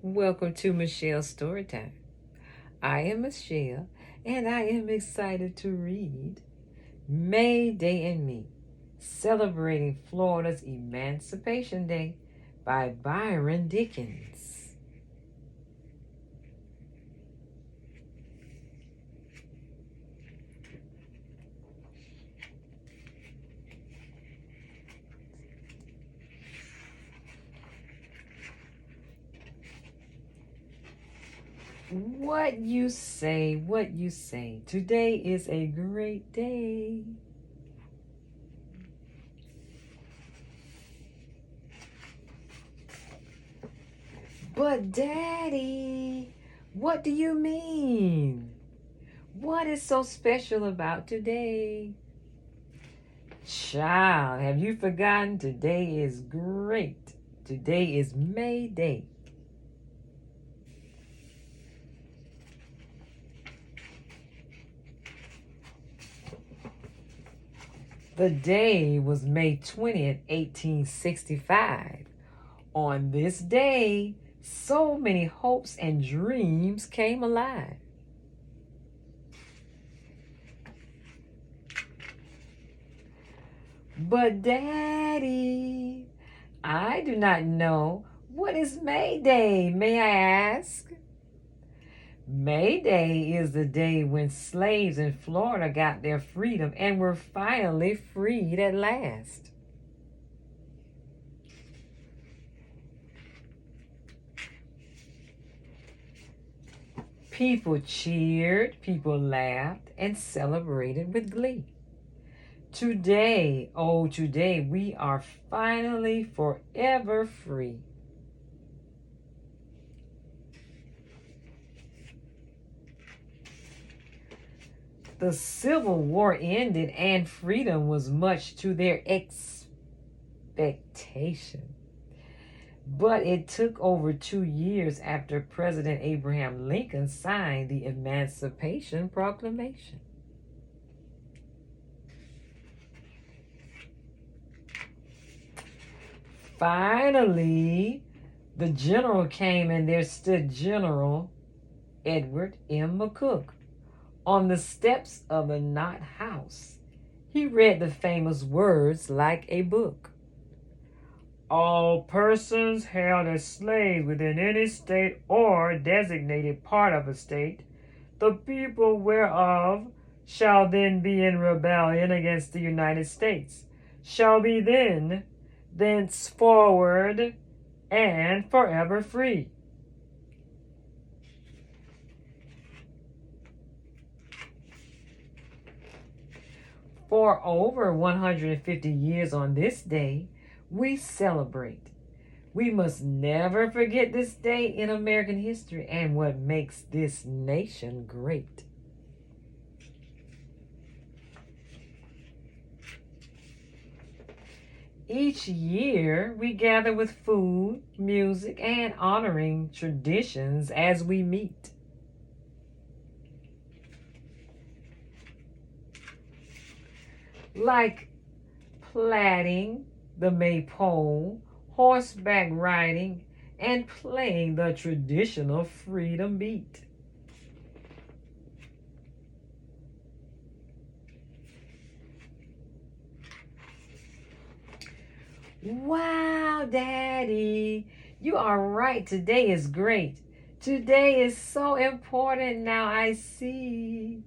Welcome to Michelle's Storytime. I am Michelle, and I am excited to read May Day and Me, celebrating Florida's Emancipation Day by Byron Dickens. What you say, what you say. Today is a great day. But, Daddy, what do you mean? What is so special about today? Child, have you forgotten? Today is great. Today is May Day. The day was May 20th, 1865. On this day, so many hopes and dreams came alive. But, Daddy, I do not know. What is May Day, may I ask? May Day is the day when slaves in Florida got their freedom and were finally freed at last. People cheered, people laughed, and celebrated with glee. Today, oh, today, we are finally forever free. The Civil War ended and freedom was much to their expectation. But it took over 2 years after President Abraham Lincoln signed the Emancipation Proclamation. Finally, the general came, and there stood General Edward M. McCook on the steps of the Knott House. He read the famous words like a book. All persons held as slaves within any state or designated part of a state, the people whereof shall then be in rebellion against the United States, shall be then, thenceforward, and forever free. For over 150 years on this day, we celebrate. We must never forget this day in American history and what makes this nation great. Each year, we gather with food, music, and honoring traditions as we meet. Like plaiting the maypole, horseback riding, and playing the traditional freedom beat. Wow, Daddy, you are right. Today is great. Today is so important. Now I see.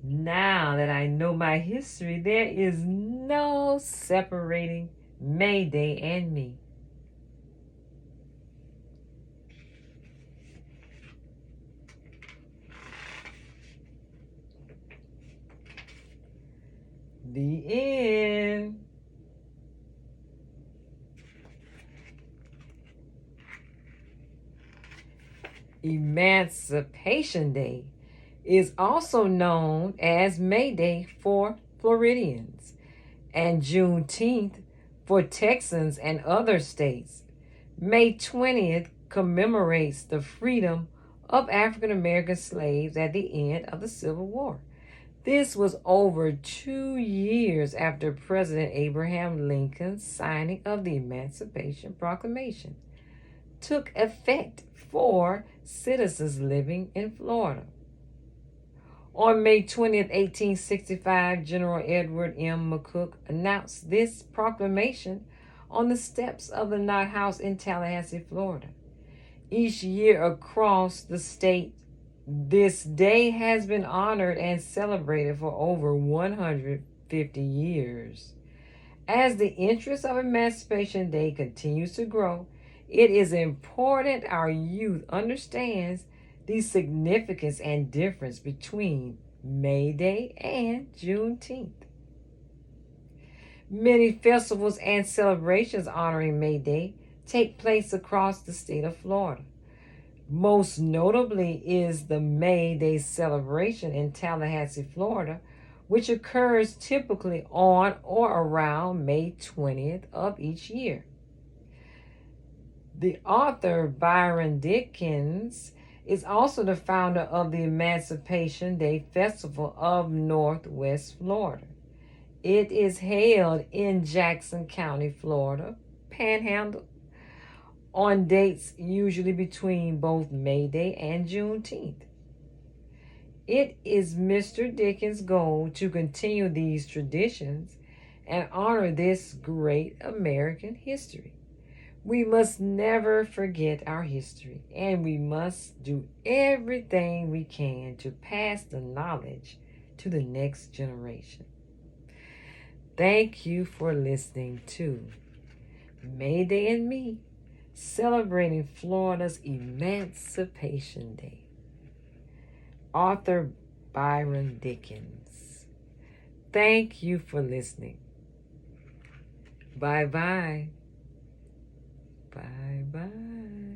Now that I know my history, there is no separating May Day and me. The end. Emancipation Day is also known as May Day for Floridians and Juneteenth for Texans and other states. May 20th commemorates the freedom of African American slaves at the end of the Civil War. This was over 2 years after President Abraham Lincoln's signing of the Emancipation Proclamation. took effect for citizens living in Florida. On May 20th, 1865, General Edward M. McCook announced this proclamation on the steps of the Knott House in Tallahassee, Florida. Each year across the state, this day has been honored and celebrated for over 150 years. As the interest of Emancipation Day continues to grow, it is important our youth understands the significance and difference between May Day and Juneteenth. Many festivals and celebrations honoring May Day take place across the state of Florida. Most notably is the May Day celebration in Tallahassee, Florida, which occurs typically on or around May 20th of each year. The author Byron Dickens is also the founder of the Emancipation Day Festival of Northwest Florida. It is held in Jackson County, Florida, Panhandle, on dates usually between both May Day and Juneteenth. It is Mr. Dickens' goal to continue these traditions and honor this great American history. We must never forget our history, and we must do everything we can to pass the knowledge to the next generation. Thank you for listening to May Day and Me, celebrating Florida's Emancipation Day. Author Byron Dickens. Thank you for listening. Bye-bye. Bye-bye.